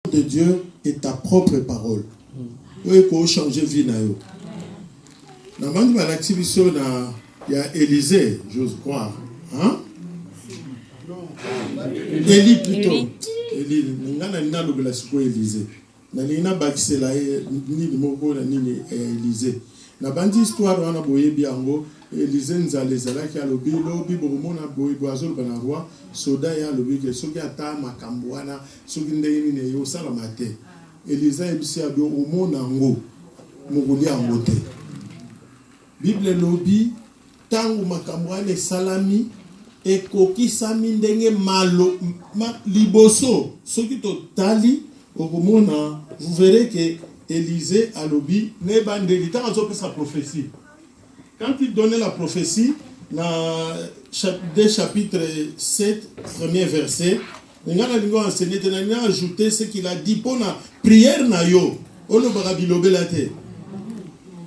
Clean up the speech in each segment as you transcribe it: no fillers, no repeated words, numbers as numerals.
de Dieu est ta propre parole. Il faut changer vie. Il y a Élisée, j'ose croire. Hein? Élie plutôt. Élie. Élisée. Nalina bakisela ni moko na nini Élisée. Na bandi histoire wana boye biango Élisée nzale zalaki alobi lobi bomona boye boazol bana roi soda ya lobi ke soki ata makambo wana soki ndeni ne yo sala mate. Élisée ebisi ado omona ngo mokoli yango te. Bible lobi tangu makambo wana salami ekokisami ndenge malo liboso soki totali vous verrez que Élisée a lobby sa prophétie. Quand il donnait la prophétie, dans chapitre 7, premier verset, il a ajouté ce qu'il a dit pour la prière.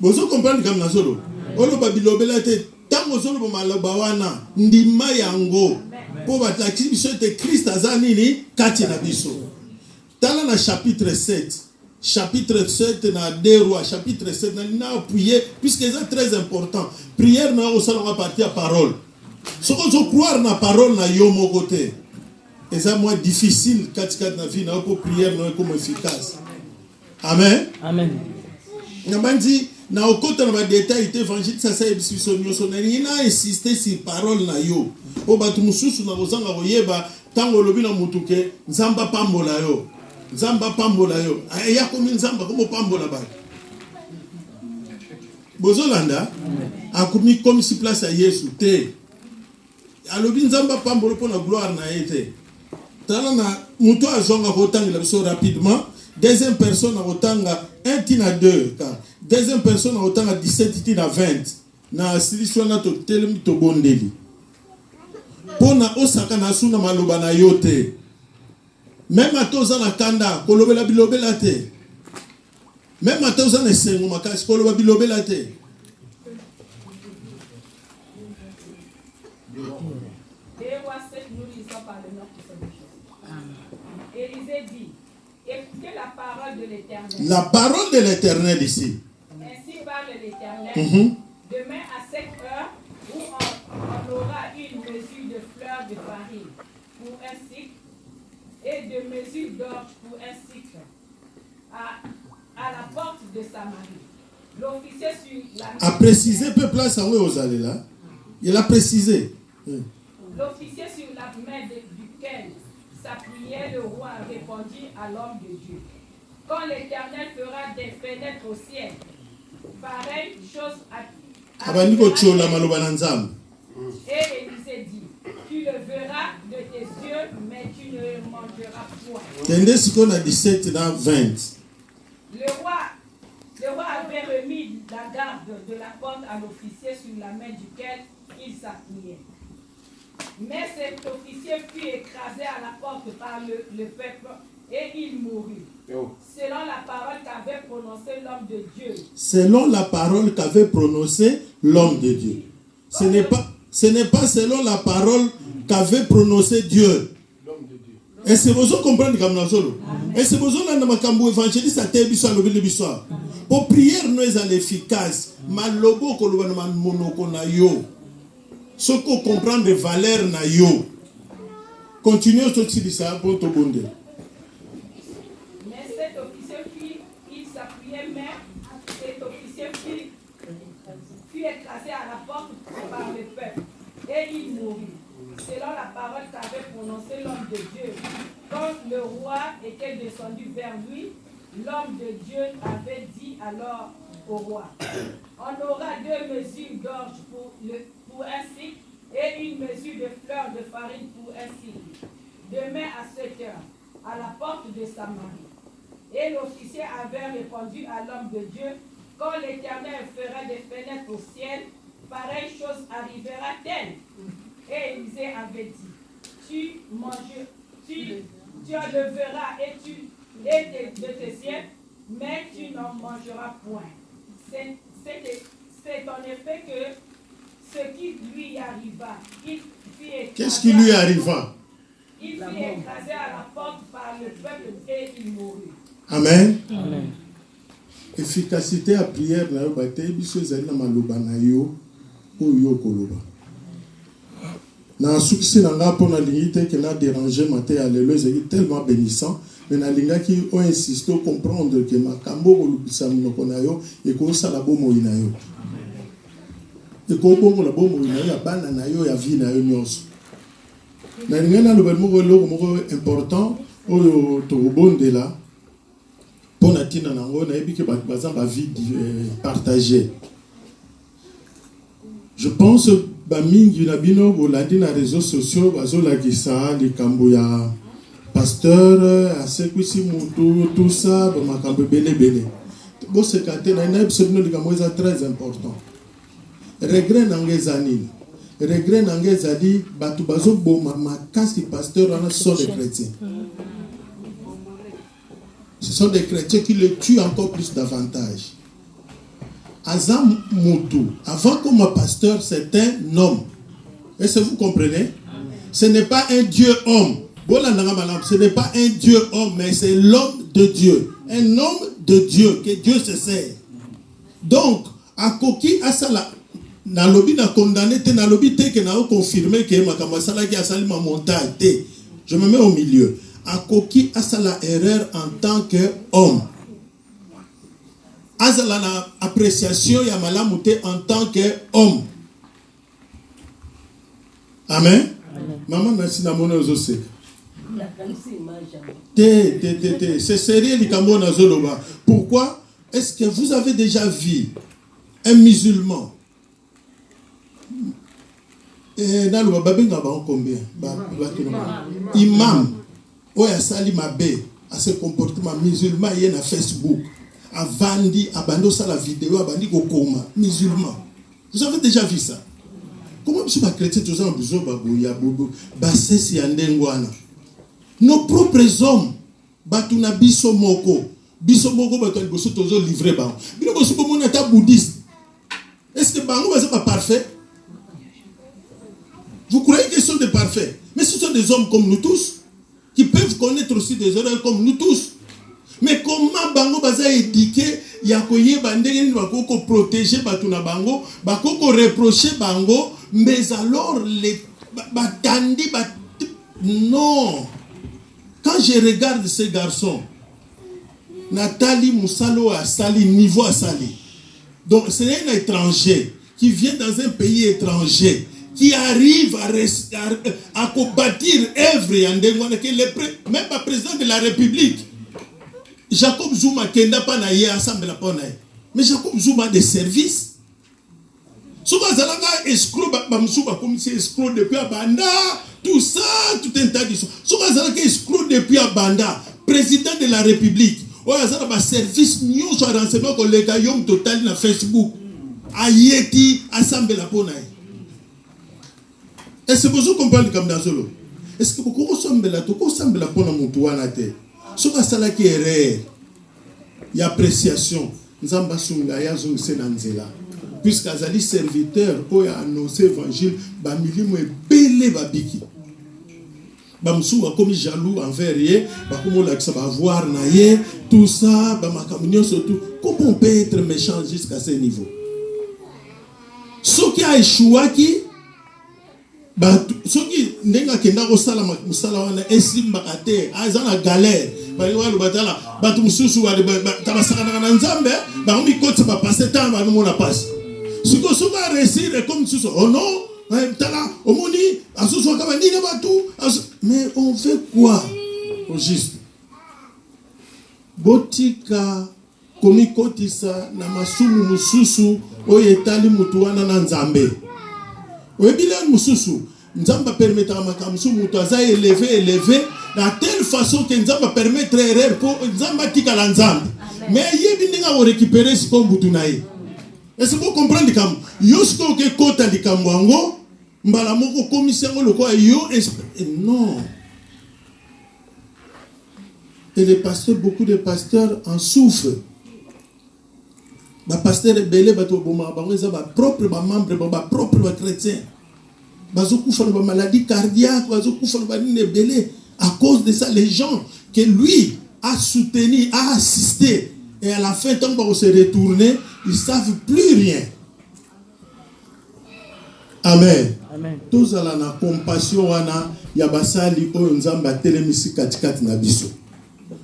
Vous comprenez comme Nazolo? Tant que Christ azanini kati na biso. Dans le chapitre 7, dans 2 rois, chapitre 7, on a prié, puisque c'est très important. Prière, on va partir à parole. Si on croit dans la parole, on a mon côté. Et c'est moins difficile quand tu as une vie, pour prière, comme efficace. Amen. Amen. On a dit, dans le côté de détail, l'évangile, ça c'est il a insisté sur la parole. Pour que nous tant que nous avons dit, Nzamba pambola yo. Nzamba pambola yo. Aya komi nzamba komo pambola ba. Bozolanda akomi comme si place à Yesu te. Alobi nzamba pambola pour la gloire na été. Tala na muto azonga kotanga biso rapidement. Deuxième personne a otanga 1 tina 2 car deuxième personne a otanga 17 tina 20. Na solution na to telemi to bondeli. Pona osaka na suna maloba na yote. Même à tous en kanda, kolobela bilobela te. Même à tous en esengo makasi kolobela bilobela te. Élisée dit, écoutez la parole de l'Éternel. La parole de l'Éternel ici. Ainsi parle l'Éternel. Demain à cette heure, où on aura une mesure de fleurs de farine pour un cycle et de mesure d'orge pour un cycle à la porte de Samarie. L'officier sur la... A précisé peuple là, ça où allez là. Il a précisé. L'officier sur la main duquel s'appuyait le roi répondit à l'homme de Dieu. Quand l'Éternel fera des fenêtres au ciel, pareille chose et Élisée dit, tu le verras de tes yeux, mais tu ne mangeras point. 17 dans 20. Le roi avait remis la garde de la porte à l'officier sur la main duquel il s'appuyait. Mais cet officier fut écrasé à la porte par le peuple et il mourut. Selon la parole qu'avait prononcée l'homme de Dieu. Selon la parole qu'avait prononcée l'homme de Dieu. Ce n'est pas selon la parole qu'avait prononcé Dieu. Et c'est besoin de comprendre comme nous sommes. Et c'est besoin de makambo évangéliste à terre biswa le biswa. Pour prière nous est efficace. Malobo koloba na monoko na yo. Ce qu'on comprend de valeur na yo. Continuez tout de suite ça pour tout bonde. Mais cet officier il s'appuyait même. Cet officier fut écrasé à la porte par le peuple et il mourut. Selon la parole qu'avait prononcée l'homme de Dieu. Quand le roi était descendu vers lui, l'homme de Dieu avait dit alors au roi, on aura 2 mesures d'orge pour un cycle et une mesure de fleurs de farine pour un cycle. Demain à 7 heures, à la porte de Samarie. Et l'officier avait répondu à l'homme de Dieu, quand l'Éternel fera des fenêtres au ciel, pareille chose arrivera-t-elle? Et Élisée avait dit, tu en le verras et de tes yeux, mais tu n'en mangeras point. C'est en effet que ce qui lui arriva. Qu'est-ce qui lui arriva? Il fut écrasé à la porte par le peuple et il mourut. Amen. Efficacité à prière na yo bate biso ezali na maloba na yo oyo koloba. Na sukisi na nga pona lingi te que na déranger matin à l'élo c'est tellement bénissant mais na linga qui ont insisté comprendre que makambo kolubisa minoko na yo et ko sala bomo na yo. Et ko bomo la bomo na yo ya bana na yo ya vie na yo nyonso. Na linga na loba moko important oyo to bondela. Pour la tina nango na ebi ke baza ba vie partagée. Je pense ba mingi na bino bolandi na réseaux sociaux bazola kisa likambo ya pasteur asekwisi mutu tout ça ba makambo bele. Bo se kate na episode no likambo eza très important. Regret nangezani. Regret nangezali batu bazo boma makasi pasteur ana sont des chrétiens. Ce sont des chrétiens qui le tuent encore plus davantage. Azam Moutou, avant comme pasteur, c'est un homme. Est-ce que vous comprenez? Ce n'est pas un Dieu homme. Ce n'est pas un Dieu homme, mais c'est l'homme de Dieu. Un homme de Dieu, que Dieu se sert. Donc, à Koki Asala, na lobi na condamné, na lobi te que na confirmé que ma kamasala qui a sali ma montagne. Je me mets au milieu. Akoki asala erreur en tant qu'homme. Asala na appréciation ya malamute en tant qu'homme. Amen. Maman merci na mono zose. C'est sérieux likambo na zoloba. Pourquoi? Est-ce que vous avez déjà vu un musulman? Et dans le babenga ba combien? Imam. Oya sali mabe à ce comportement musulman y na Facebook a vandi abando ça la vidéo abandi kokoma musulman. Vous avez déjà vu ça? Comment monsieur va chrétien tous en besoin baboya bobo basesi andengwana. Nos propres hommes batuna biso moko bato boso tozo livrer ba. Bino boso ko mona ta bouddhiste. Est-ce que bango va pas parfait? Vous croyez qu'ils sont des parfaits? Mais ce sont des hommes comme nous tous. Qui peuvent connaître aussi des erreurs comme nous tous. Mais comment bango baza éduqué yakoye bandenge ni bakoko protéger batuna bango, bakoko reprocher bango, mais alors les batandi non. Quand je regarde ces garçons, Nathalie Moussalo a sali niveau à sali. Donc c'est un étranger qui vient dans un pays étranger. Qui arrive à bâtir œuvre en dévoilant que même le président de la République, Jacob Zuma, qui n'a pas naïe assemblée la pona, mais Jacob Zuma a des services. Souvent, Zalanga escroc, Bamsouba, comme c'est escroc depuis Abanda, tout ça, tout un tas de choses. Souvent, Zalanga escroc depuis Abanda, président de la République. Ouais, Zalanga service, nous sommes renseignements qu'on les gagnons total dans Facebook. Ayeti, assemblée la pona. Est-ce que vous comprenez comme dans Zolo? Est-ce que vous ressemblez là? Tout ressemble là pour nous touana te. Ce que ça là qui est rare, il y a appréciation. Nzamba sunga ya zong senanzela. Puisqu'azali serviteur pour annoncer l'évangile, ba milimo e belé ba biki. Ba msou a comme jaloux envers yé, ba comme la ça va voir na yé, tout ça, ba makamunyo surtout. Comment on peut être méchant jusqu'à ce niveau? Ce qui a échoué qui soki ndenga kenda ko sala musala wana esimba ate azana galère bali walu batala batu mususu wali tabasaka na nzambe ba mi kotsa ba passer temps ba mona passe siko soka réussir comme susu oh non tala omoni asusu kama nini batu mais on fait quoi au juste botika komi kotisa na masumu mususu oyetali mutu wana na nzambe. Webilan mususu nzamba permettre makamsu mutu aza élevé de telle façon que nzamba permettre erreur pour nzamba tika la nzamba mais yebi ndinga o récupérer ce qu'on butu nae. Est-ce que vous comprenez comme yosko ke kota likamwango mbala moko commission le quoi yo non. Et les pasteurs, beaucoup de pasteurs en souffrent. Les pasteurs belé bato boma bango za ba propre ba membre ba propre ba chrétien. bazokufa na maladie cardiaque, bazokufa na banine belé. À cause de ça, les gens que lui a soutenu, a assisté, et à la fin, tant qu'on se retourner, ils ne savent plus rien. Amen. Amen. Tous à la compassion, yabasali onzamba telemisi katikati na biso.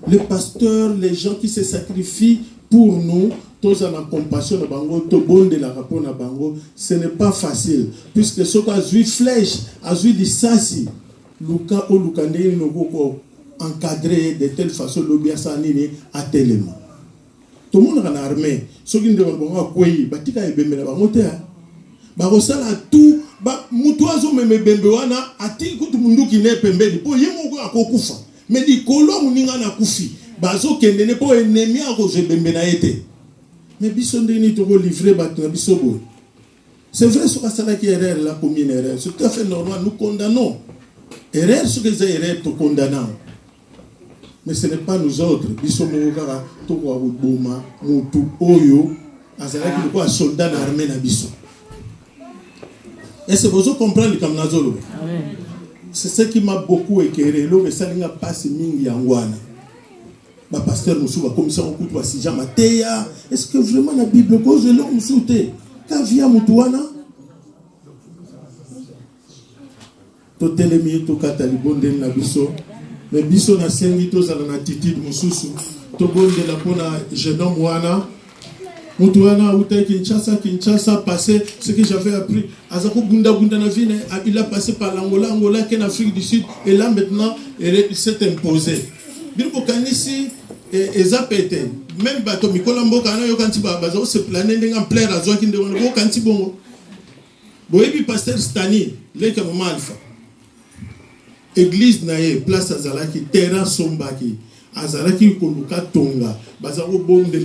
Les pasteurs, les gens qui se sacrifient pour nous, tous à la compassion na bango, to bonde la rapport na bango, ce n'est pas facile, puisque ce qu'on a vu flèche, a vu du sasi, Luka ou Lukandé no koko encadré de telle façon l'obia sanini à tellement. Tout le monde en armée, ceux qui ne demandent pas quoi, batika et bembe na bangote. Barosala tout, mutuazo meme bembe wana ati kutu mundu ki ne pembeni po yemo ko akokufa. Mais di kolo muninga na kufi. Bazo kende ne po ennemi a ko je bembe na été. Mais biso ndeni to livrer bato na biso boy. C'est vrai ce que ça qui erreur la commune erreur. C'est tout à fait normal, nous condamnons. Erreur ce que c'est erreur to condamnons. Mais ce n'est pas nous autres. Biso mokara to ko boma mutu oyo azala ki ko soldat na armée na biso. Est-ce que vous comprenez comme Nazolo? C'est ce qui m'a beaucoup éclairé. L'eau ça n'a pas si mingi angwana. Ma pasteur Moussou va comme ça on coûte si jamais teya. Est-ce que vraiment la Bible cause de l'homme souté? Quand vient Moutouana? To telemi to katalibonde na biso. Mais biso na sengi to zala na attitude Moussousou. To bonde la pona jeune homme wana. Moutouana ou Kinshasa passé ce que j'avais appris. Azako Bunda na vie, il a passé par l'Angola qui est en Afrique du Sud et là maintenant il s'est imposé. Bilbo kanisi ezapete même bato mikola mboka na yo kanti ba bazo se planer ndenga plaire azwa ki ndongo bo kanti bongo. Boyebi pasteur Stani leka mama alpha. Église na ye place azalaki terrain sombaki azalaki koluka tonga bazako bonde